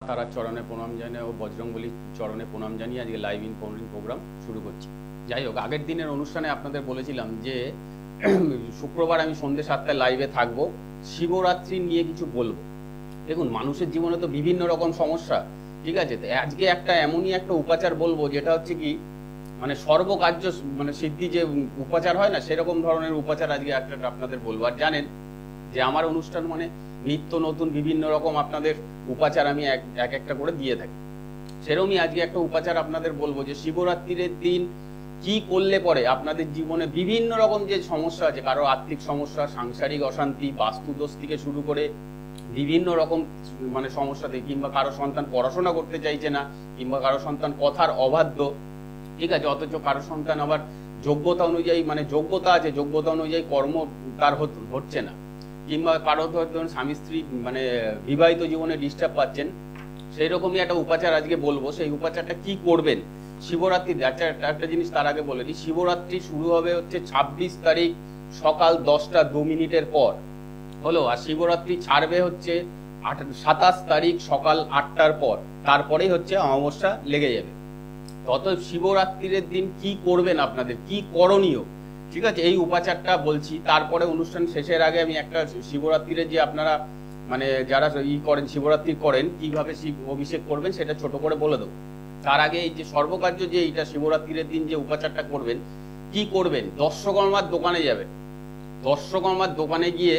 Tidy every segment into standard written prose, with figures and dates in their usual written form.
তারার চরণে প্রণাম জানিয়ে ও বজরংবলীর চরণে প্রণাম জানিয়ে আজকে লাইভ ইন প্রোগ্রাম শুরু করছি। যাই হোক, আগের দিনের অনুষ্ঠানে আপনাদের বলেছিলাম যে শুক্রবার আমি সন্ধ্যে 7টায় লাইভে থাকবো, শিবরাত্রি নিয়ে কিছু বলবো। দেখুন, মানুষের জীবনে তো বিভিন্ন রকম সমস্যা, ঠিক আছে। তো আজকে একটা এমনই একটা উপাচার বলবো যেটা হচ্ছে কি, মানে সর্বকার্য মানে সিদ্ধি যে উপাচার হয় না, সেরকম ধরনের উপাচার আজকে একটা আপনাদের বলবো। আর জানেন যে আমার অনুষ্ঠান মানে নিত্য নতুন বিভিন্ন রকম আপনাদের উপাচার আমি এক একটা করে দিয়ে থাকি। সেরকমই আজকে একটা উপাচার আপনাদের বলবো যে শিবরাত্রির দিন কি করলে পরে আপনাদের জীবনে বিভিন্ন রকম যে সমস্যা আছে, কারো আর্থিক সমস্যা, সাংসারিক অশান্তি, বাস্তুদোষ থেকে শুরু করে বিভিন্ন রকম মানে সমস্যাতে, কিংবা কারো সন্তান পড়াশোনা করতে চাইছে না, কিংবা কারো সন্তান কথার অবাধ্য, ঠিক আছে, অথচ কারো সন্তান আবার যোগ্যতা অনুযায়ী মানে যোগ্যতা আছে, যোগ্যতা অনুযায়ী কর্ম তার হচ্ছে না, কিংবা কারো ধরুন স্বামী স্ত্রী মানে বিবাহিত জীবনে ডিস্টার্ব পাচ্ছেন, সেই রকমই একটা উপাচার আজকে বলবো। সেই উপাচারটা কি করবেন শিবরাত্রি, একটা জিনিস তার আগে বলে দিই, শিবরাত্রি শুরু হবে হচ্ছে 26 তারিখ সকাল 10টা 2 মিনিটের পর হলো, আর শিবরাত্রি ছাড়বে হচ্ছে 27 তারিখ সকাল 8টার পর, তারপরেই হচ্ছে অমাবস্যা লেগে যাবে। তত শিবরাত্রির দিন কি করবেন, আপনাদের কি করণীয়, ঠিক আছে, এই উপাচারটা বলছি। তারপরে অনুষ্ঠান শেষের আগে আমি একটা শিবরাত্রির যে আপনারা মানে যারা করেন, শিবরাত্রি করেন, কিভাবে শিব অভিষেক করবেন সেটা ছোট করে বলে দেবো। তার আগে এই যে সর্বকার্য যে এইটা শিবরাত্রির দিন যে উপাচারটা করবেন, কি করবেন, দর্শকর্মার দোকানে যাবেন, দর্শকর্মার দোকানে গিয়ে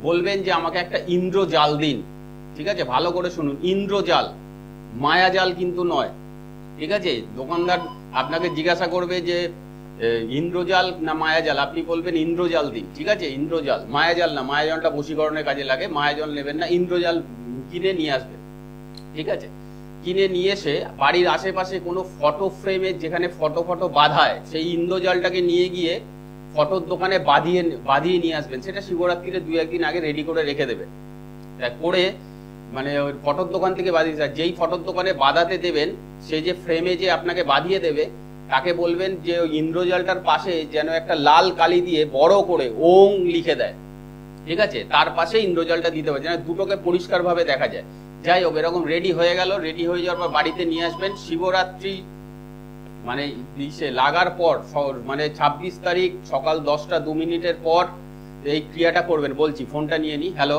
বলবেন যে আমাকে একটা ইন্দ্রজাল দিন, ঠিক আছে, ভালো করে শুনুন, ইন্দ্রজাল, মায়াজাল কিন্তু নয়, ঠিক আছে। দোকানদার আপনাকে জিজ্ঞাসা করবে যে ইন্দ্রজাল না মায়াজাল, আপনি বলবেন ইন্দ্রজাল দিন, ঠিক আছে, ইন্দ্রজাল, মায়াজাল না, মায়াজালটা বশীকরণের কাজে লাগে, মায়াজাল নেবেন না, ইন্দ্রজাল কিনে নিয়ে আসবেন, ঠিক আছে। কিনে নিয়ে এসে বাড়ির আশেপাশে কোনো ফটো ফ্রেমে যেখানে ফটো বাঁধায়, সেই ইন্দ্রজালটাকে নিয়ে গিয়ে ফটোর দোকানে বাঁধিয়ে নিয়ে আসবেন। সেটা শিবরাত্রিতে 2-1 দিন আগে রেডি করে রেখে দেবেন, করে মানে ওই ফটোর দোকান থেকে বাঁধিয়ে, যেই ফটোর দোকানে বাঁধাতে দেবেন, সেই যে ফ্রেমে যে আপনাকে বাঁধিয়ে দেবে, তাকে বলবেন যে ওই ইন্দ্রজালটার পাশে যেন একটা লাল কালি দিয়ে বড় করে ওং লিখে দেয়, ঠিক আছে, তার পাশে ইন্দ্রজালটা দিতে হবে যেন দুটোকে পরিষ্কার ভাবে দেখা যায়। যাই হোক, এরকম রেডি হয়ে গেল, রেডি হয়ে যাওয়ার পর বাড়িতে নিয়ে আসবেন। শিবরাত্রি মানে লাগার পর মানে 26 তারিখ সকাল 10টা 2 মিনিটের পর এই ক্রিয়াটা করবেন। বলছি, ফোনটা নিয়ে নি। হ্যালো।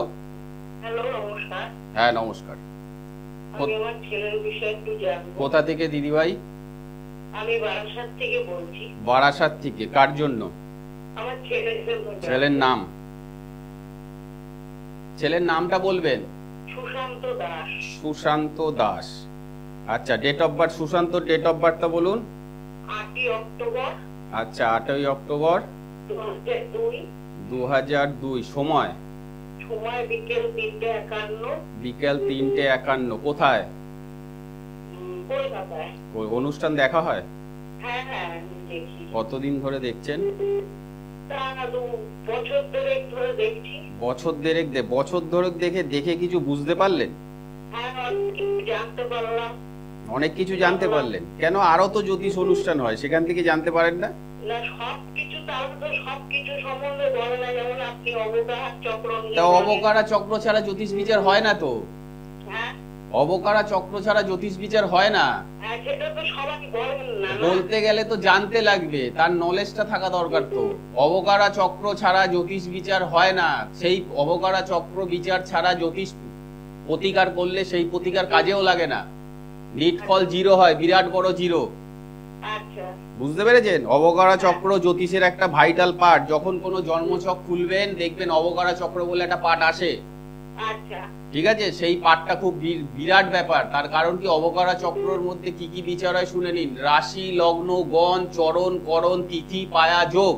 হ্যালো, নমস্কার। হ্যাঁ, নমস্কার। আমি আমার ছেলের বিষয়ে একটু জানবো। কোথা থেকে দিদি ভাই? আমি বারাসাত থেকে বলছি। বারাসাত থেকে? কার জন্য? আমার ছেলের জন্য। ছেলের নাম? ছেলের নামটা বলবেন। সুশান্ত দাস। সুশান্ত দাস, আচ্ছা। Date of birth? Sushanta date of বার্থটা বলুন। 8ই অক্টোবর। আচ্ছা, 8ই অক্টোবর 2002। 2002। সময়? সময় বিকেল 3:51। বিকেল 3:51। কোথায়? কলকাতায়। অনুষ্ঠান দেখা হয়? হ্যাঁ হ্যাঁ, দেখি। কতদিন ধরে দেখছেন? তা 2 বছর ধরে দেখছি। বছর ধরে দেখে কিছু বুঝতে পারলেন? হ্যাঁ, জানতে পারলাম। অনেক কিছু জানতে পারলেন? কেন, আরো তো জ্যোতিষ অনুষ্ঠান হয়, সেখান থেকে জানতে পারেন না? না, সবকিছু তাহলে তো সবকিছু সম্বন্ধে বলে না, যেমন আপনি অবকাশ চক্র নিয়ে। তা অবকারা চক্র ছাড়া জ্যোতিষ বিচার হয় না তো। হ্যাঁ, অবকারা চক্র ছাড়া জ্যোতিষ বিচার হয় না। হ্যাঁ, সেটা তো সবাই বলেন না। বলতে গেলে তো জানতে লাগবে, তার নলেজটা থাকা দরকার তো। অবকারা চক্র ছাড়া জ্যোতিষ বিচার হয় না। সেই অবকারা চক্র বিচার ছাড়া জ্যোতিষ প্রতিকার করলে সেই প্রতিকার কাজেও লাগে না, নিটফল 0 হয়, বিরাট বড় 0। আচ্ছা, বুঝতে পেরেছেন? অবকারা চক্র জ্যোতিষের একটা ভাইটাল পার্ট। যখন কোনো জন্মছক খুলবেন দেখবেন অবকারা চক্র বলে একটা পার্ট আসে, আচ্ছা, ঠিক আছে। সেই পার্টটা খুব বিরাট ব্যাপার। তার কারণ কি, অবকারা চক্রের মধ্যে কি কি বিচার হয় শুনে নিন। রাশি, লগ্ন, গণ, চরণ, করণ, তিথি, পায়া, যোগ,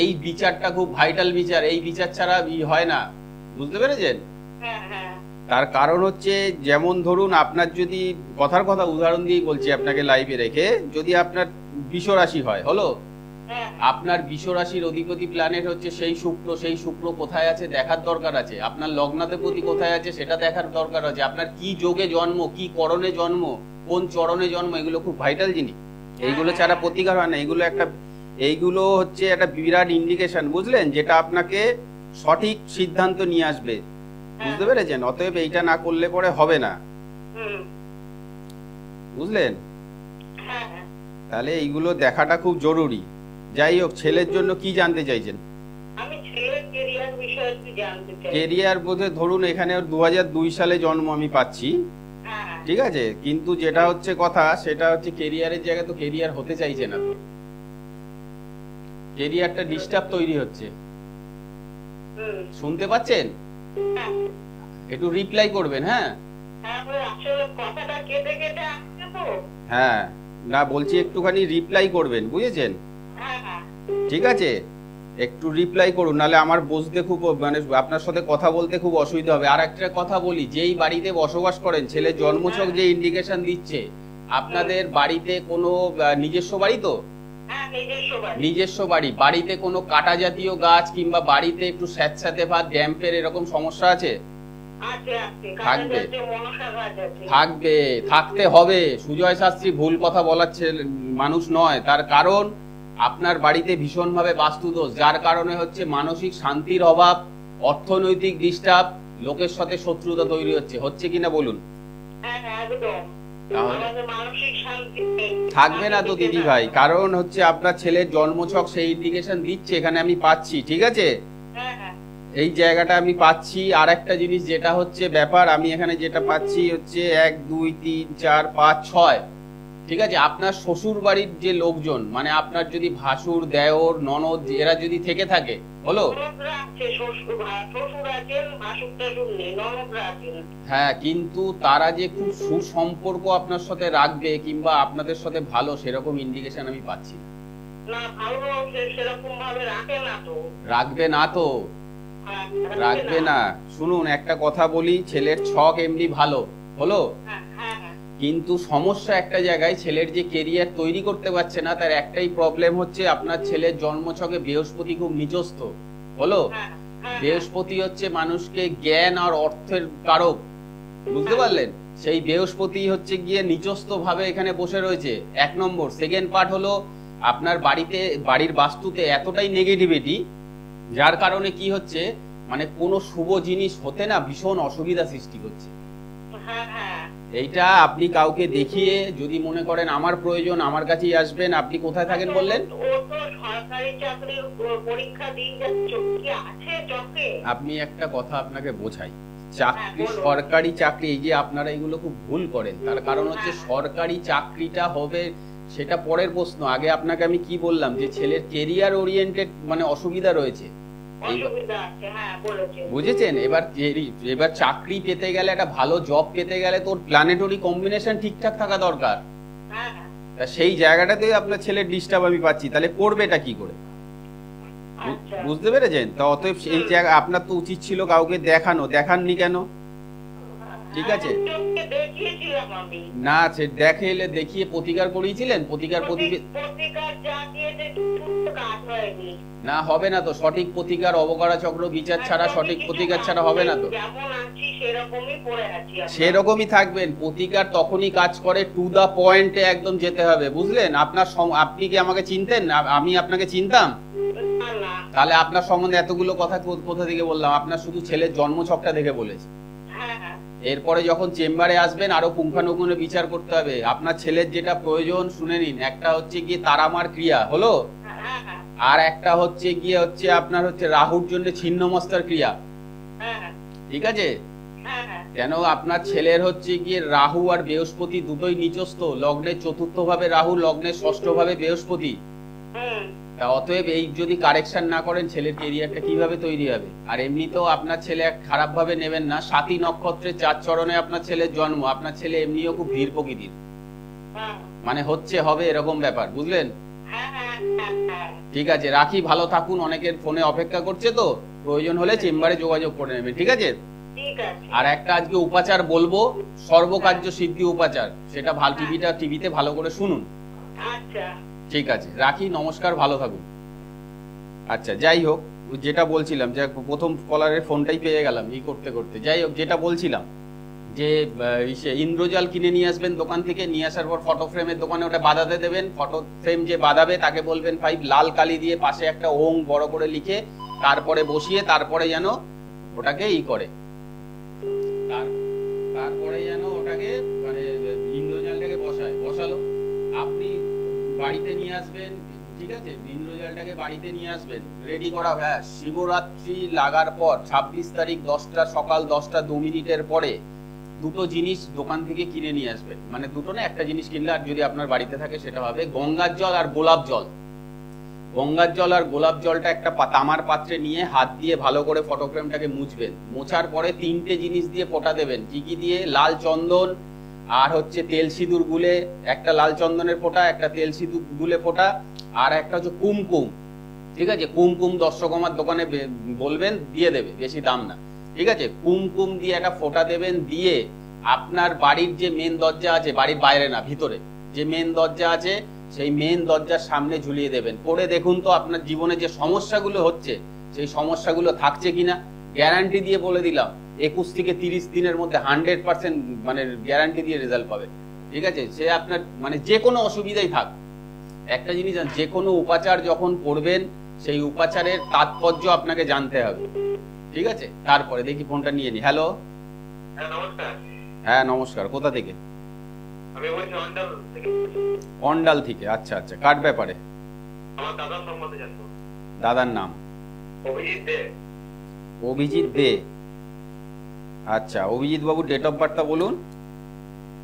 এই বিচারটা খুব ভাইটাল বিচার। এই বিচার ছাড়া হয় না, বুঝতে পেরেছেন? হ্যাঁ হ্যাঁ। তার কারণ হচ্ছে, যেমন ধরুন আপনার যদি কথার কথা উদাহরণ দিয়েই বলছি আপনাকে লাইভে রেখে, যদি আপনার বৃষ রাশি হয়, হলো, আপনার বৃষ রাশির অধিপতি প্ল্যানেট হচ্ছে সেই শুক্র। সেই শুক্র কোথায় আছে দেখার দরকার আছে। আপনার লগ্নাধিপতি কোথায় আছে সেটা দেখার দরকার আছে। আপনার কি যোগে জন্ম, কি করণে জন্ম, কোন চরণে জন্ম, এগুলো খুব ভাইটাল জিনিস। এইগুলো ছাড়া প্রতিকার হয় না। এইগুলো হচ্ছে একটা বিরাট ইন্ডিকেশন, বুঝলেন, যেটা আপনাকে সঠিক সিদ্ধান্ত নিয়ে আসবে। বুঝতে পেরেছেন? অতএব এইটা না করলে পরে হবে না, হুম, বুঝলেন? হ্যাঁ হ্যাঁ। তাহলে এইগুলো দেখাটা খুব জরুরি। যাই হোক, ছেলের জন্য কি জানতে চাইছেন? আমি ছেলের কেরিয়ার বিষয়ে একটু জানতে চাই। কেরিয়ার বোধে ধরুন এখানে ওর 2002 সালে জন্ম আমি পাচ্ছি, হ্যাঁ হ্যাঁ। ঠিক আছে, কিন্তু যেটা হচ্ছে কথা সেটা হচ্ছে কেরিয়ারের জায়গায় তো কেরিয়ার হতে চাইছে না, তো কেরিয়ারটা ডিস্টার্ব তৈরি হচ্ছে। হুম, শুনতে পাচ্ছেন? হ্যাঁ একটু রিপ্লাই করবেন। হ্যাঁ হ্যাঁ, ওই আসলে কথাটা কেটে কেটে আসছে তো। হ্যাঁ, না বলছি একটুখানি রিপ্লাই করবেন, বুঝেছেন? হ্যাঁ হ্যাঁ। ঠিক আছে, একটু রিপ্লাই করুন, নাহলে আমার বুঝতে খুব মানে আপনার সাথে কথা বলতে খুব অসুবিধা হবে। আর একটা কথা বলি, যেই বাড়িতে বসবাস করেন, ছেলের জন্মছক যে ইন্ডিকেশন দিচ্ছে, আপনাদের বাড়িতে কোনো নিজস্ব বাড়ি তো? হ্যাঁ, নিজস্ব বাড়ি। নিজস্ব বাড়ি, বাড়িতে কোনো কাটা জাতীয় গাছ কিংবা বাড়িতে একটু স্যাঁতস্যাঁতে ভাত ড্যাম্পের এরকম সমস্যা আছে? আছে আছে, থাকবে। কাছে মনসা গাছ আছে। থাকবে, থাকতে হবে। সুজয় শাস্ত্রী ভুল কথা বলার মানুষ নয়। তার কারণ আপনার বাড়িতে ভীষণভাবে বাস্তুদোষ, যার কারণে হচ্ছে মানসিক শান্তির অভাব, অর্থনৈতিক ডিস্টার্ব, লোকের সাথে শত্রুতা তৈরি হচ্ছে কিনা বলুন? হ্যাঁ হ্যাঁ, একদম। তাহলে আমাদের মানসিক শান্তি নেই। থাকবে না তো দিদি ভাই, কারণ হচ্ছে আপনার ছেলের জন্মছক সেই ইন্ডিকেশন দিচ্ছে, এখানে আমি পাচ্ছি, ঠিক আছে, হ্যাঁ হ্যাঁ। এই জায়গাটা আমি পাচ্ছি। আর একটা জিনিস যেটা হচ্ছে ব্যাপার, আমি এখানে যেটা পাচ্ছি হচ্ছে 1 2 3 4 5 6, ঠিক আছে, আপনার শ্বশুর বাড়ির যে লোকজন, মানে আপনার যদি ভাসুর, দেওর, ননদ এরা যদি থেকে থাকে, হলো? ননদরা আছে, শ্বশুর আছেন, ভাসুর টাসুর নেই, ননদরা আছেন। হ্যাঁ, কিন্তু তারা যে খুব সুসম্পর্ক আপনার সাথে রাখবে কিংবা আপনাদের সাথে ভালো, সেরকম ইন্ডিকেশন আমি পাচ্ছি না। না, ভালো সেরকম ভাবে রাখে না তো। রাখবে না তো? হ্যাঁ, রাখবে না। শুনুন একটা কথা বলি, ছেলের ছক এমনি ভালো, হলো, হ্যাঁ হ্যাঁ হ্যাঁ। কিন্তু সমস্যা একটা জায়গায়, ছেলের যে কেরিয়ার তৈরি করতে পারছে না, তার একটাই প্রবলেম হচ্ছে আপনার ছেলের জন্মছকে বৃহস্পতি খুব নিচস্থ, হলো? হ্যাঁ, হ্যাঁ, বৃহস্পতি হচ্ছে মানুষকে জ্ঞান আর অর্থের কারক, বুঝতে পারলেন? সেই বৃহস্পতি হচ্ছে গিয়ে নিচস্থ ভাবে এখানে বসে রয়েছে, 1 নম্বর। সেকেন্ড পার্ট হলো আপনার বাড়ির বাস্তুতে এতটাই নেগেটিভিটি, যার কারণে কি হচ্ছে, মানে কোনো শুভ জিনিস হতে না ভীষণ অসুবিধা সৃষ্টি করছে। হ্যাঁ, হ্যাঁ। এইটা আপনি কাউকে দেখিয়ে, যদি মনে করেন আমার প্রয়োজন, আমার কাছেই আসবেন। আপনি কোথায় থাকেন বললেন? ও তো সরকারি চাকরির পরীক্ষা দিয়ে যাচ্ছে, কি আছে চোখে? আপনি একটা কথা আপনাকে বোঝাই, চাকরি, বলুন। সরকারি চাকরি, এই যে আপনারা এগুলো খুব ভুল করেন, তার কারণ হচ্ছে সরকারি চাকরিটা হবে সেটা পরের প্রশ্ন। আগে আপনাকে আমি কি বললাম, যে ছেলের কেরিয়ার ওরিয়েন্টেড মানে অসুবিধা রয়েছে, অসুবিধা আছে, হ্যাঁ বলেছেন। বুঝেছেন? এবার চাকরি পেতে গেলে, একটা ভালো জব পেতে গেলে তোর প্ল্যানেটরি কম্বিনেশন ঠিকঠাক থাকা দরকার। হ্যাঁ হ্যাঁ। তা সেই জায়গাটাতে আপনার ছেলের ডিস্টার্ব আমি পাচ্ছি, তাহলে করবেটা কি করে? আচ্ছা। বুঝতে পেরেছেন? তা অতএব সেই জায়গা আপনার তো উচিত ছিল কাউকে দেখাননি কেন? ঠিক আছে, চোখকে দেখিয়েছিলাম আমি। না সে দেখিয়ে প্রতিকার করিয়েছিলেন? প্রতিকার প্রতিকার যা দিয়েছে কিন্তু কাজ হয়নি। না, হবে না তো। সঠিক প্রতিকার, অবকারা চক্র বিচার ছাড়া সঠিক প্রতিকার ছাড়া হবে না তো। যেমন আছি সেরকমই পড়ে আছি। সেরকমই থাকবেন। প্রতিকার তখনই কাজ করে, টু দা পয়েন্টে একদম যেতে হবে, বুঝলেন? আপনি কি আমাকে চিনতেন? আমি আপনাকে চিনতাম? না না। তাহলে আপনার সম্বন্ধে এতগুলো কথা কোথা থেকে বললাম? আপনার শুধু ছেলের জন্মছকটা দেখে বলেছি। হ্যাঁ হ্যাঁ। এরপরে যখন চেম্বারে আসবেন আরো পুঙ্খানুপুঙ্খে বিচার করতে হবে। আপনার ছেলের যেটা প্রয়োজন শুনে নিন। একটা হচ্ছে গিয়ে তারামার ক্রিয়া, হলো? হ্যাঁ হ্যাঁ। আর একটা হচ্ছে গিয়ে আপনার হচ্ছে রাহুর জন্য ছিন্নমস্তার ক্রিয়া, হ্যাঁ হ্যাঁ। ঠিক আছে? হ্যাঁ হ্যাঁ। কেন আপনার ছেলের হচ্ছে গিয়ে রাহু আর বৃহস্পতি দুটোই নিচস্থ, লগ্নের 4র্থ ভাবে রাহু, লগ্নের 6ষ্ঠ ভাবে বৃহস্পতি। হুম। তা অতএব এই যদি কারেকশন না করেন, ছেলের কেরিয়ারটা কিভাবে তৈরি হবে? আর এমনিতেও আপনার ছেলে খারাপ ভাবে নেবেন না, স্বাতী নক্ষত্রের 4 চরণে আপনার ছেলের জন্ম। আপনার ছেলে এমনিও খুব ধীর প্রকৃতির, হ্যাঁ মানে হবে এরকম ব্যাপার, বুঝলেন? হ্যাঁ। হ্যাঁ। ঠিক আছে, রাখি, ভালো থাকুন। অনেকের ফোনে অপেক্ষা করছে, তো প্রয়োজন হলে চেম্বারে যোগাযোগ করে নেবেন, ঠিক আছে? ঠিক আছে। আর একটা আজকে উপাচার বলবো, সর্বকার্য সিদ্ধি উপাচার, সেটা টিভিতে ভালো করে শুনুন। আচ্ছা। ঠিক আছে, রাখি, নমস্কার, ভালো থাকুন। আচ্ছা, যাই হোক, যেটা বলছিলাম, যে প্রথম কলারের ফোনটাই পেয়ে গেলাম এই করতে করতে। যাই হোক, যেটা বলছিলাম যে ইন্দ্রজাল কিনে নিয়ে আসবেন দোকান থেকে, নিয়ে আসার পর ফটো ফ্রেমের দোকানে ওটা বাঁধাতে দেবেন। ফটো ফ্রেম যে বাঁধাবে তাকে বলবেন 5 লাল কালি দিয়ে পাশে একটা ওং বড় করে লিখে তারপরে বসিয়ে, তারপরে যেন ওটাকে করে ফোনটাকে মানে ইন্দ্রজালটাকে বসালো, আপনি বাড়িতে নিয়ে আসবেন, ঠিক আছে, ইন্দ্রজালটাকে বাড়িতে নিয়ে আসবেন, রেডি করা। হ্যাঁ, শিবরাত্রি লাগার পর 26 তারিখ সকাল 10টা 2 মিনিটের পরে দুটো জিনিস দোকান থেকে কিনে নিয়ে আসবেন। মানে দুটো না, একটা জিনিস কিনলে, আর যদি আপনার বাড়িতে থাকে সেটা হবে গঙ্গার জল আর গোলাপ জল। গঙ্গার জল আর গোলাপ জলটা একটা তামার পাত্রে নিয়ে হাত দিয়ে ভালো করে ফটো ফ্রেমটাকে মুছবেন। মোছার পরে 3টে জিনিস দিয়ে ফোঁটা দেবেন। কি কি দিয়ে? লাল চন্দন আর হচ্ছে তেল সিঁদুর গুলে, একটা লাল চন্দনের ফোঁটা, একটা তেল সিঁদুর গুলে ফোঁটা, আর একটা হচ্ছে কুমকুম। ঠিক আছে, কুমকুম দর্শকমার দোকানে বলবেন, দিয়ে দেবে, বেশি দাম না। ঠিক আছে, কুমকুম দিয়ে একটা ফোঁটা দেবেন। দিয়ে আপনার বাড়ির যে মেন দরজা আছে, বাড়ির বাইরে না ভিতরে যে মেন দরজা আছে, সেই মেন দরজার সামনে ঝুলিয়ে দেবেন। করে দেখুন তো আপনার জীবনে যে সমস্যাগুলো হচ্ছে সেই সমস্যাগুলো থাকছে কিনা। গ্যারান্টি দিয়ে বলে দিলাম 21 থেকে 30 দিনের মধ্যে 100% মানে গ্যারান্টি দিয়ে রেজাল্ট পাবে। ঠিক আছে, সে আপনার মানে যে কোনো অসুবিধাই থাক। একটা জিনিস, যে কোনো উপাচার যখন করবেন সেই উপাচারের তাৎপর্য আপনাকে জানতে হবে। ঠিক আছে, তারপরে দেখি ফোনটা নিয়ে নি। হ্যালো। হ্যাঁ নমস্কার, কোথা থেকে? আমি বলছি অন্ডাল থেকে। অন্ডাল থেকে? আচ্ছা আচ্ছা, কার ব্যাপারে? আমার দাদার সম্বন্ধে জানবো। দাদার নাম? অভিজিৎ দে। অভিজিৎ দে। আচ্ছা, অভিজিৎ বাবু ডেট অফ বার্থটা বলুন।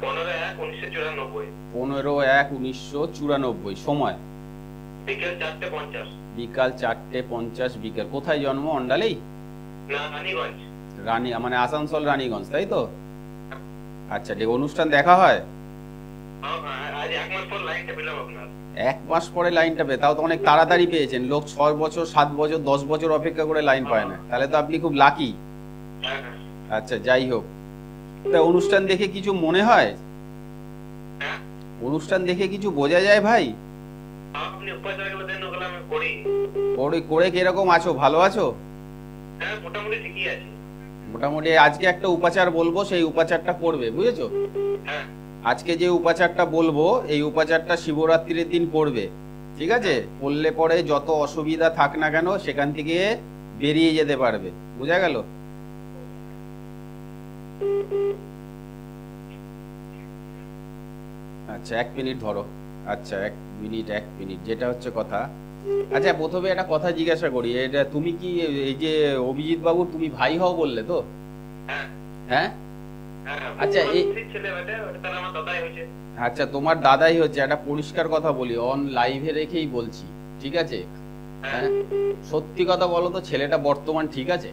15/1/1994। 15/1/1994। সময়? বিকেল 4:50। বিকাল 4:50 বিকেল। কোথায় জন্ম? অন্ডালেই? না, রানীগঞ্জ। মানে আসানসোল রানীগঞ্জ, তাই তো? আচ্ছা, অনুষ্ঠান দেখা হয়? আজ 1 মাস পর লাইনটা পেলাম আপনার। 1 মাস পরে লাইনটা পেয়ে, তাও তো অনেক তাড়াতাড়ি পেয়েছেন। লোক 6 বছর 7 বছর 10 বছর অপেক্ষা করে লাইন পায় না, তাহলে তো আপনি খুব লাকি। আচ্ছা, যাই হোক, তা অনুষ্ঠান দেখে কিছু মনে হয়? অনুষ্ঠান দেখে কিছু বোঝা যায় ভাই? আপনি উপাচারগুলো দেন, ওগুলো আমি করি। করে কিরকম আছো? ভালো আছো? হ্যাঁ, মোটামুটি ঠিকই আছে। মোটামুটি। আজকে একটা উপাচার বলবো, সেই উপাচারটা করবে, বুঝেছো? হ্যাঁ। আজকে যে উপাচারটা বলবো এই উপাচারটা শিবরাত্রির দিন করবে। ঠিক আছে, করলে পরে যত অসুবিধা থাক না কেন সেখান থেকে বেরিয়ে যেতে পারবে। বুঝা গেল? আচ্ছা, 1 মিনিট ধরো। আচ্ছা, 1 মিনিট যেটা হচ্ছে কথা। আচ্ছা, প্রথমে একটা কথা জিজ্ঞাসা করি, এটা তুমি কি এই যে অভিজিৎ বাবু, তুমি ভাই হও বললে তো? হ্যাঁ। আচ্ছা, আচ্ছা, তোমার দাদাই হচ্ছে। একটা পরিষ্কার কথা বলি, অন লাইভে রেখেই বলছি, ঠিক আছে? হ্যাঁ, সত্যি কথা বলো তো, ছেলেটা বর্তমান ঠিক আছে?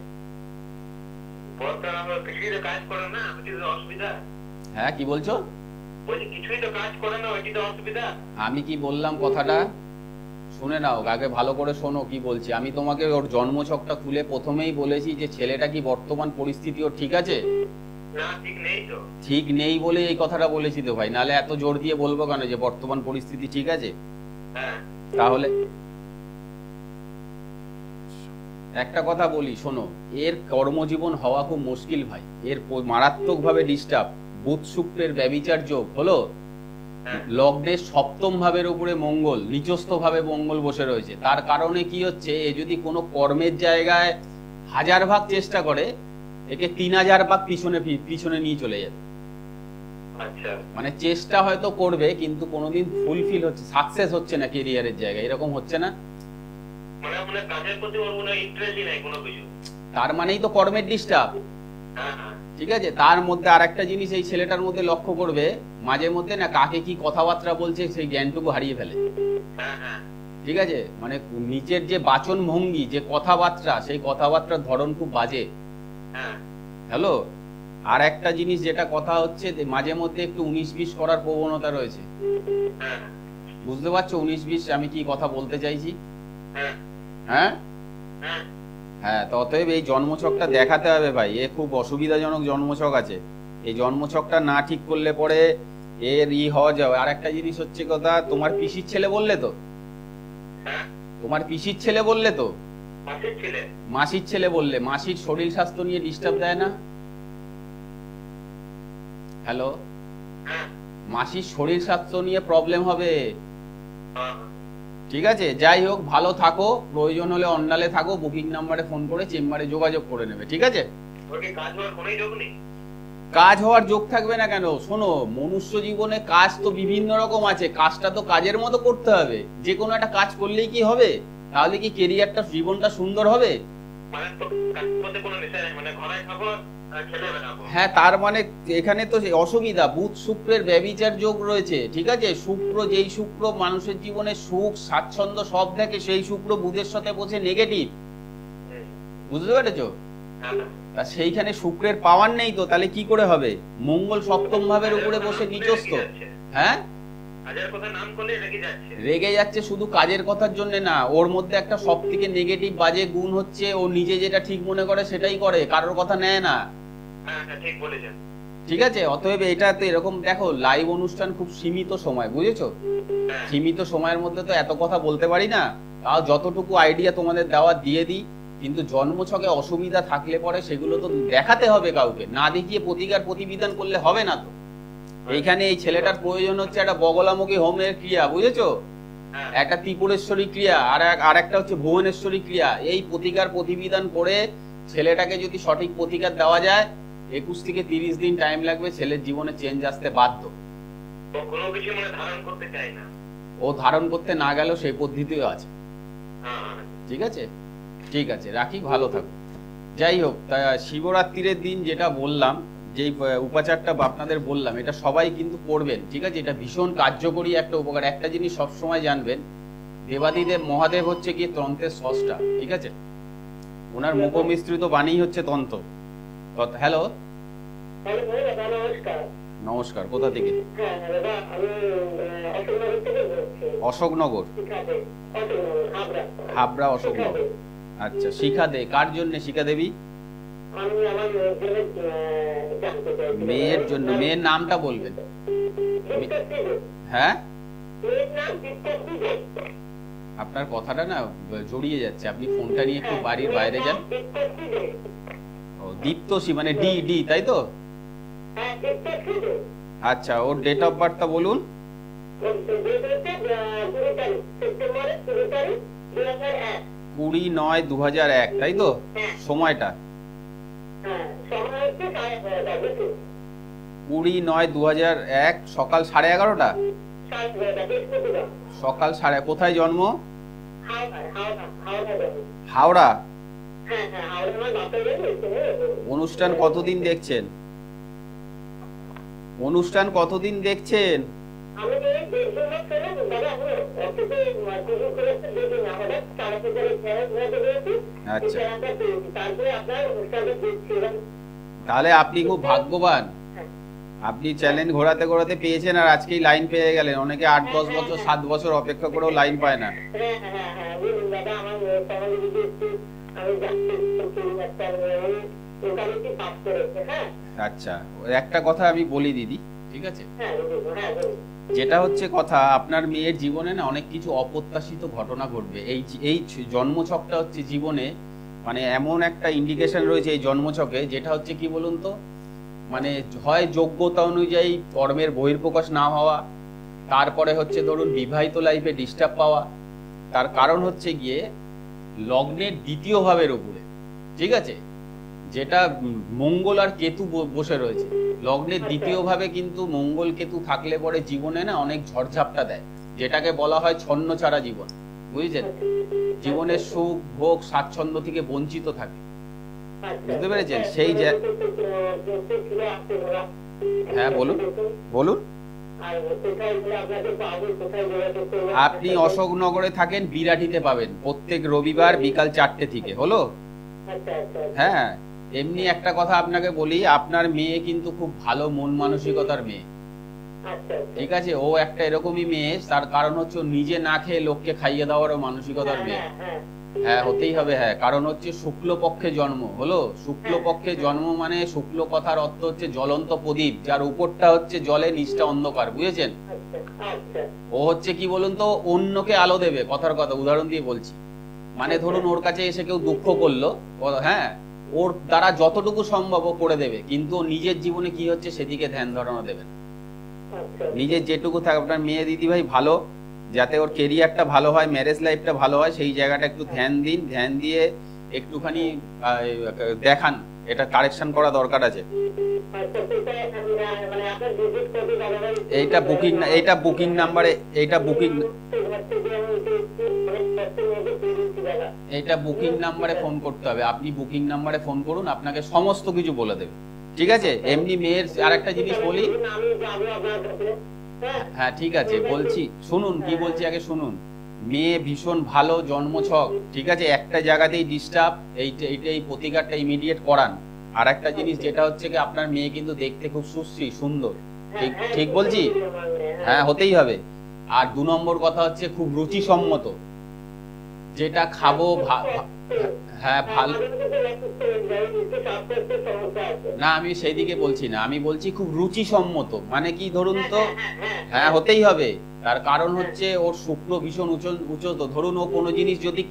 হ্যাঁ, কি বলছো? আমি কি বললাম কথাটা শুনে নাও, আগে ভালো করে শোনো কি বলছি। আমি তোমাকে ওর জন্মছকটা তুলে প্রথমেই বলেছি যে ছেলেটা কি বর্তমান পরিস্থিতি ওর ঠিক আছে? ঠিক নেই বলে এই কথাটা বলেছি তো ভাই, নালে এত জোর দিয়ে বলবো কেন যে বর্তমান পরিস্থিতি ঠিক আছে? তাহলে একটা কথা বলি, শোনো, এর কর্মজীবন হওয়া খুব মুশকিল ভাই। এর মারাত্মক ভাবে ডিস্টার্ব। বুধ শুক্রের ব্যভিচার যোগ হলো, লগ্নের 7ম ভাবের উপরে মঙ্গল, নিচস্থ ভাবে মঙ্গল বসে রয়েছে। তার কারণে কি হচ্ছে, এ যদি কোনো কর্মের জায়গায় 1000 ভাগ চেষ্টা করে, একে 3000 ভাগ পিছনে নিয়ে চলে যাবে। মানে চেষ্টা হয়তো করবে কিন্তু কোনোদিন ফুলফিল হচ্ছে, সাকসেস হচ্ছে না ক্যারিয়ারের জায়গায়, এরকম হচ্ছে না? তার মানেই তো কর্মের ডিস্টার্ব। ঠিক আছে, তার মধ্যে আর একটা জিনিস এই ছেলেটার মধ্যে লক্ষ্য করবে, মাঝে মধ্যে না কাকে কি কথাবার্তা বলছে সেই জ্ঞানটুকু হারিয়ে ফেলে। ঠিক আছে, মানে নিচের যে বাচন ভঙ্গি, যে কথাবার্তা, সেই কথাবার্তার ধরন খুব বাজে। হ্যালো, আর একটা জিনিস যেটা কথা হচ্ছে, মাঝে মধ্যে একটু 19-20 করার প্রবণতা রয়েছে। বুঝতে পারছো 19-20 আমি কি কথা বলতে চাইছি? হ্যাঁ হ্যাঁ, তো অতএব এই জন্মছকটা দেখাতে হবে ভাই। এ খুব অসুবিধাজনক জন্মছক আছে। এই জন্মছকটা না ঠিক করলে পরে এর হওয়া যাবে। আর একটা জিনিস হচ্ছে কথা, তোমার পিসির ছেলে বললে তো? তোমার পিসির ছেলে বললে তো? মাসির ছেলে বললে। মাসির শরীর স্বাস্থ্য নিয়ে ডিস্টার্ব দেয় না? হ্যালো, মাসির শরীর স্বাস্থ্য নিয়ে প্রবলেম হবে। ঠিক আছে, যাই হোক, ভালো থাকো। প্রয়োজন হলে অন্ডালে থাকো, বুকিং নাম্বারে ফোন করে চেম্বারে যোগাযোগ করে নেবে। ঠিক আছে? কাজ হওয়ার যোগ থাকবে না কেন? শোনো, মনুষ্য জীবনে কাজ তো বিভিন্ন রকম আছে, কাজটা তো কাজের মতো করতে হবে। যে কোনো একটা কাজ করলেই কি হবে? তাহলে কি কেরিয়ারটা, জীবনটা সুন্দর হবে? মানে তো কাজের মধ্যে কোনো নেশা নেই, মানে ঘরে খাবো আর খেলে বেড়াবো। হ্যাঁ, তার মানে এখানে তো সেই অসুবিধা, বুধ শুক্রের ব্যভিচার যোগ রয়েছে, ঠিক আছে? শুক্র, যেই শুক্র মানুষের জীবনে সুখ স্বাচ্ছন্দ্য সব দেখে, সেই শুক্র বুধের সাথে বসে নেগেটিভ, বুঝতে পেরেছো? তা সেইখানে শুক্রের পাওয়ার নেই, তো তাহলে কি করে হবে? মঙ্গল সপ্তম ভাবের উপরে বসে নিচস্থ। হ্যাঁ, কাজের কথা নাম করলে রেগে যাচ্ছে। রেগে যাচ্ছে শুধু কাজের কথার জন্য না, ওর মধ্যে একটা সব থেকে নেগেটিভ বাজে গুণ হচ্ছে ও নিজে যেটা ঠিক মনে করে সেটাই করে, কারোর কথা নেয় না। হ্যাঁ হ্যাঁ, ঠিক বলেছেন। ঠিক আছে, অতএব এটা তো এরকম, দেখো লাইভ অনুষ্ঠান খুব সীমিত সময়, বুঝেছো? সীমিত সময়ের মধ্যে তো এত কথা বলতে পারি না, তাও যতটুকু আইডিয়া তোমাদের দেওয়া দিয়ে দিই। কিন্তু জন্মছকে অসুবিধা থাকলে পরে সেগুলো তো দেখাতে হবে কাউকে, না দেখিয়ে প্রতিকার প্রতিবিধান করলে হবে না তো। এইখানে এই ছেলেটার প্রয়োজন হচ্ছে একটা বগলামুখী হোমের ক্রিয়া, বুঝেছো? একটা ত্রিপুরেশ্বরী ক্রিয়া, আর একটা হচ্ছে ভুবনেশ্বরী ক্রিয়া। এই প্রতিকার প্রতিবিধান করে ছেলেটাকে যদি সঠিক প্রতিকার দেওয়া যায়, 21 থেকে 30 দিন টাইম লাগবে, ছেলের জীবনে চেঞ্জ আসতে বাধ্য। কোনো কিছু মানে ধারণ করতে চাই না, ও ধারণ করতে না গেলেও সেই পদ্ধতিও আছে। ঠিক আছে, ঠিক আছে, রাখি, ভালো থাকো। যাই হোক, তা শিবরাত্রির দিন যেটা বললাম, যেই উপাচারটা আপনাদের বললাম, এটা সবাই কিন্তু করবেন, ঠিক আছে? এটা ভীষণ কার্যকরী একটা উপকার। একটা জিনিস সবসময় জানবেন, দেবাদিদেব মহাদেব হচ্ছে কি তন্ত্রের স্রষ্টা, ঠিক আছে? ওনার মুখমিশ্রিত বাণী হচ্ছে তন্ত্র। হ্যালো, নমস্কার। নমস্কার, কোথা থেকে? হ্যাঁ দাদা, আমি অশোকনগর থেকে বলছি। অশোকনগর, হাবড়া অশোকনগর। আচ্ছা, শিখা দে, কার জন্য শিখা দেবী? আমি আমার মেয়ের জন্য। মেয়ের নামটা বলবেন? হ্যাঁ, আপনার কথাটা না জড়িয়ে যাচ্ছে, আপনি ফোনটা নিয়ে একটু বাড়ির বাইরে যান। ও, দীপ্তশ্রী, মানে ডি ডি, তাই তো? আচ্ছা, ওর ডেট অফ বার্থটা বলুন। 20/9/2001, তাই তো? সময়টা 20/9/2001, সকাল 11:30। সকাল সাড়ে, কোথায় জন্ম? হাওড়া। অনুষ্ঠান কতদিন দেখছেন? অনুষ্ঠান কতদিন দেখছেন? আচ্ছা, তাহলে আপনি খুব ভাগ্যবান, আপনি চ্যালেঞ্জ ঘোরাতে ঘোরাতে পেয়েছেন আর আজকেই লাইন পেয়ে গেলেন। অনেকে 8-10 বছর 7 বছর অপেক্ষা করেও লাইন পায় না। আচ্ছা, একটা কথা আমি বলি দিদি, ঠিক আছে? যেটা হচ্ছে কথা, আপনার মেয়ের জীবনে না অনেক কিছু অপ্রত্যাশিত ঘটনা ঘটবে। এই জন্মছকটা হচ্ছে জীবনে, মানে এমন একটা ইন্ডিকেশন রয়েছে এই জন্মছকে, যেটা হচ্ছে কি বলুন তো, মানে হয় যোগ্যতা অনুযায়ী কর্মের বহির্প্রকাশ না হওয়া, তারপরে হচ্ছে ধরুন বিবাহিত লাইফে ডিস্টার্ব পাওয়া। তার কারণ হচ্ছে গিয়ে লগ্নের দ্বিতীয় ভাবের উপরে, ঠিক আছে, যেটা মঙ্গল আর কেতু বসে রয়েছে। লগ্নের দ্বিতীয় ভাবে কিন্তু মঙ্গল কেতু থাকলে পরে জীবনে না অনেক ঝড়ঝাপটা দেয়, যেটাকে বলা হয় ছন্ন ছাড়া জীবন, বুঝছেন? জীবনের সুখ ভোগ স্বাচ্ছন্দ্য থেকে বঞ্চিত থাকে, বুঝতে পেরেছেন? সেই যে, হ্যাঁ বলুন বলুন। আপনি অশোকনগরে থাকেন, বিরাটিতে পাবেন প্রত্যেক রবিবার বিকাল 4টে থেকে, হলো? হ্যাঁ, এমনি একটা কথা আপনাকে বলি, আপনার মেয়ে কিন্তু খুব ভালো মন মানসিকতার মেয়ে, ঠিক আছে? ও একটা এরকমই মেয়ে, তার কারণ হচ্ছে ও নিজে না খেয়ে লোককে খাইয়ে দেওয়ারও মানসিকতার মেয়ে। হ্যাঁ, হতেই হবে। হ্যাঁ, কারণ হচ্ছে শুক্লপক্ষে জন্ম, হলো? শুক্লপক্ষে জন্ম মানে, শুক্ল কথার অর্থ হচ্ছে জ্বলন্ত প্রদীপ, যার উপরটা হচ্ছে জলে, নিচটা অন্ধকার, বুঝেছেন? ও হচ্ছে কি বলুন তো, অন্যকে আলো দেবে, কথার কথা উদাহরণ দিয়ে বলছি। মানে ধরুন ওর কাছে এসে কেউ দুঃখ করলো, হ্যাঁ, ওর দ্বারা যতটুকু সম্ভব ও করে দেবে, কিন্তু নিজের জীবনে কি হচ্ছে সেদিকে ধ্যান ধারণা দেবে না। নিজের যেটুকু থাকে, আপনার মেয়ে দিদি ভাই ভালো, যাতে ওর কেরিয়ারটা ভালো হয়, ম্যারেজ লাইফটা ভালো হয়, সেই জায়গাটা একটু ধ্যান দিন। ধ্যান দিয়ে একটুখানি দেখান, এটা কারেকশন করা দরকার আছে। এইটা বুকিং নাম্বারে ফোন করতে হবে। আপনি বুকিং নাম্বারে ফোন করুন, আপনাকে সমস্ত কিছু বলে দেবে, ঠিক আছে? এমনি মেয়ের আরেকটা জিনিস বলি, হ্যাঁ ঠিক আছে বলছি, শুনুন কি বলছি আগে শুনুন। মেয়ে ভীষণ ভালো জন্মছক, ঠিক আছে? একটা জায়গাতেই ডিস্টার্ব, এই প্রতিকারটা ইমিডিয়েট করান। আর একটা জিনিস যেটা হচ্ছে কি, আপনার মেয়ে কিন্তু দেখতে খুব সুশ্রী সুন্দর, ঠিক বলছি? হ্যাঁ হতেই হবে। আর 2 নম্বর কথা হচ্ছে খুব রুচিসম্মত, যেটা খাবো হ্যাঁ ভালো না, আমি সেই দিকে বলছি না, আমি বলছি খুব রুচিসম্মত, মানে কি ধরুন তো, হ্যাঁ হতেই হবে। তার কারণ হচ্ছে ওর শুক্র ভীষণ উঁচু তো, ধরুন ও কোনো জিনিস যদি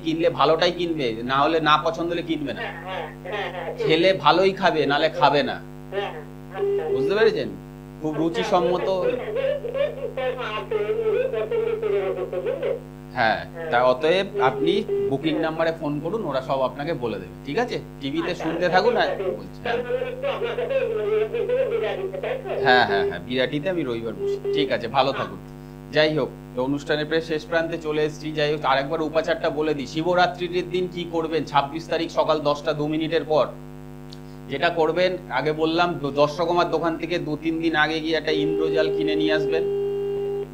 কিনলে ভালোটাই কিনবে, না হলে না পছন্দ হলে কিনবে না। খেলে ভালোই খাবে, নালে খাবে না, বুঝতে পেরেছেন? খুব রুচিসম্মত, হ্যাঁ। তা অতএব আপনি বুকিং নাম্বারে ফোন করুন, ওরা সব আপনাকে বলে দেবে, ঠিক আছে? টিভিতে শুনতে থাকুন। হ্যাঁ হ্যাঁ হ্যাঁ, বিরাটিতে আমি রবিবার বসি, ঠিক আছে? ভালো থাকুন। যাই হোক, অনুষ্ঠানের প্রায় শেষ প্রান্তে চলে এসেছি। যাই হোক, আরেকবার উপাচারটা বলে দিই। শিবরাত্রির দিন কি করবেন? 26 তারিখ সকাল 10টা 2 মিনিটের পর যেটা করবেন, আগে বললাম, দর্শকমার দোকান থেকে 2-3 দিন আগে গিয়ে একটা ইন্দ্রজাল কিনে নিয়ে আসবেন।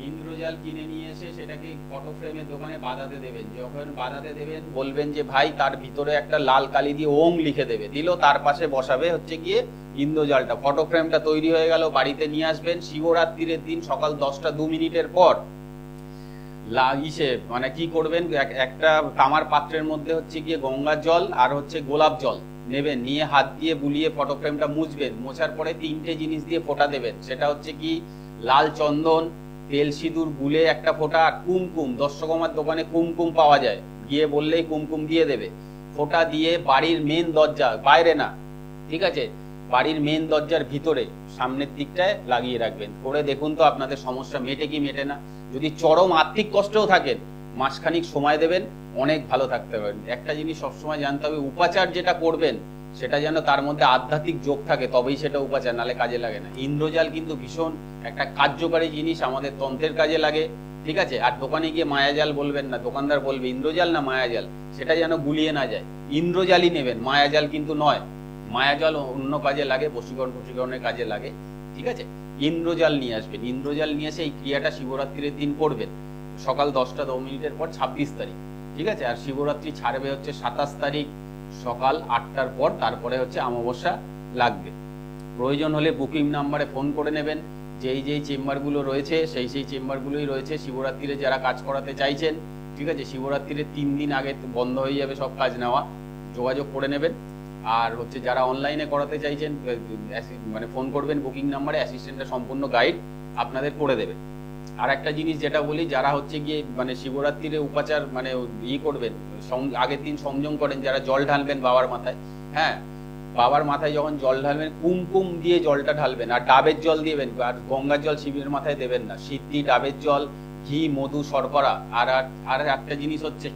ইন্দ্রজাল কিনে নিয়ে এসে সেটাকে ফটো ফ্রেমের দোকানে বাঁধাতে দেবেন। যখন বাঁধাতে দেবেন বলবেন যে ভাই তার ভিতরে একটা লাল কালি দিয়ে ওং লিখে দেবে, দিল, তার পাশে বসাবে হচ্ছে গিয়ে ইন্দ্রজালটা। ফটো ফ্রেমটা তৈরি হয়ে গেল, বাড়িতে নিয়ে আসবেন। শিবরাত্রির দিন সকাল 10টা 2 মিনিটের পর মানে কি করবেন, একটা তামার পাত্রের মধ্যে হচ্ছে গিয়ে গঙ্গার জল আর হচ্ছে গোলাপ জল নেবেন, নিয়ে হাত দিয়ে বুলিয়ে ফটো ফ্রেমটা মুছবেন। মোছার পরে 3টে জিনিস দিয়ে ফোঁটা দেবেন। সেটা হচ্ছে কি, লাল চন্দন, তেল সিঁদুর গুলে একটা ফোঁটা, আর কুমকুম। দর্শকমার দোকানে কুমকুম পাওয়া যায়, গিয়ে বললেই কুমকুম দিয়ে দেবে। ফোঁটা দিয়ে বাড়ির মেন দরজা, বাইরে না, ঠিক আছে? বাড়ির মেন দরজার ভিতরে সামনের দিকটায় লাগিয়ে রাখবেন। করে দেখুন তো আপনাদের সমস্যা মেটে কি মেটে না। যদি চরম আর্থিক কষ্টেও থাকেন, মাসখানিক সময় দেবেন, অনেক ভালো থাকতে পারেন। একটা জিনিস সবসময় জানতে হবে, উপাচার যেটা করবেন সেটা যেন তার মধ্যে আধ্যাত্মিক যোগ থাকে, তবেই সেটা উপাচার, নালে কাজে লাগে না। ইন্দ্রজাল কিন্তু ভীষণ একটা কার্যকারী জিনিস, আমাদের তন্ত্রের কাজে লাগে, ঠিক আছে? আর দোকানে গিয়ে মায়াজাল বলবেন না, দোকানদার বলবে ইন্দ্রজাল না মায়াজাল, সেটা যেন গুলিয়ে না যায়। ইন্দ্রজালই নেবেন, মায়াজাল কিন্তু নয়। মায়াজাল অন্য কাজে লাগে, বশীকরণের কাজে লাগে, ঠিক আছে? ইন্দ্রজাল নিয়ে আসবেন। ইন্দ্রজাল নিয়ে এসে এই ক্রিয়াটা শিবরাত্রির দিন করবেন, সকাল 10টা 2 মিনিটের পর, 26 তারিখ, ঠিক আছে? আর শিবরাত্রি ছাড়বে হচ্ছে 27 তারিখ সকাল 8টার পর, তারপরে হচ্ছে অমাবস্যা লাগবে। প্রয়োজন হলে বুকিং নাম্বারে ফোন করে নেবেন। যেই চেম্বারগুলো রয়েছে সেই চেম্বারগুলোই রয়েছে। শিবরাত্রিরে যারা কাজ করাতে চাইছেন, ঠিক আছে, শিবরাত্রিরে 3 দিন আগে বন্ধ হয়ে যাবে সব কাজ নেওয়া, যোগাযোগ করে নেবেন। আর হচ্ছে যারা অনলাইনে করাতে চাইছেন, মানে ফোন করবেন বুকিং নাম্বারে, অ্যাসিস্ট্যান্টটা সম্পূর্ণ গাইড আপনাদের করে দেবে। আর একটা জিনিস যেটা বলি, যারা হচ্ছে গিয়ে মানে শিবরাত্রিরে উপাচার মানে করবেন, আগের দিন সংযম করেন, যারা জল ঢালবেন বাবার মাথায়, হ্যাঁ, বাবার মাথায় যখন জল ঢালবেন কুমকুম দিয়ে জলটা ঢালবেন, আর ডাবের জল দিবেন, আর গঙ্গার জল শিবের মাথায় দেবেন না। সিদ্ধি, ডাবের জল, ঘি, মধু, শর্করা। আর একটা জিনিস হচ্ছে,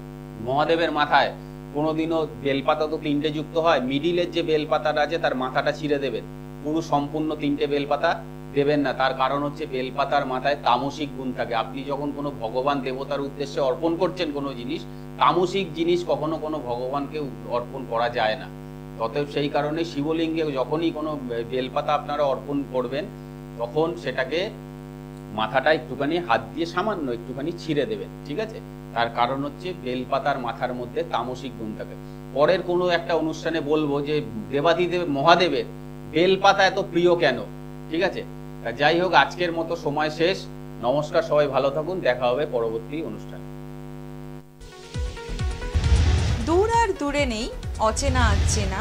মহাদেবের মাথায় কোনোদিনও বেলপাতা তো 3টে যুক্ত হয়, মিডিলের যে বেলপাতাটা আছে তার মাথাটা ছিঁড়ে দেবেন। পুরো সম্পূর্ণ 3টে বেলপাতা দেবেন না। তার কারণ হচ্ছে বেলপাতার মাথায় তামসিক গুণ থাকে। আপনি যখন কোনো ভগবান দেবতার উদ্দেশ্যে অর্পণ করছেন কোনো জিনিস, তামসিক জিনিস কখনো কোনো ভগবানকে অর্পণ করা যায় না। অতএব সেই কারণে শিবলিঙ্গে যখনই কোনো বেলপাতা আপনারা অর্পণ করবেন, তখন সেটাকে মাথাটা একটুখানি হাত দিয়ে সামান্য একটুখানি ছিঁড়ে দেবেন, ঠিক আছে? তার কারণ হচ্ছে বেলপাতার মাথার মধ্যে তামসিক গুণ থাকে। পরের কোনো একটা অনুষ্ঠানে বলবো যে দেবাদিদেব মহাদেবের বেলপাতা এত প্রিয় কেন, ঠিক আছে? যাই হোক, আজকের মতো সময় শেষ। নমস্কার, সবাই ভালো থাকুন, দেখা হবে পরবর্তী অনুষ্ঠানে। দূর আর দূরে নেই, অচেনা আচেনা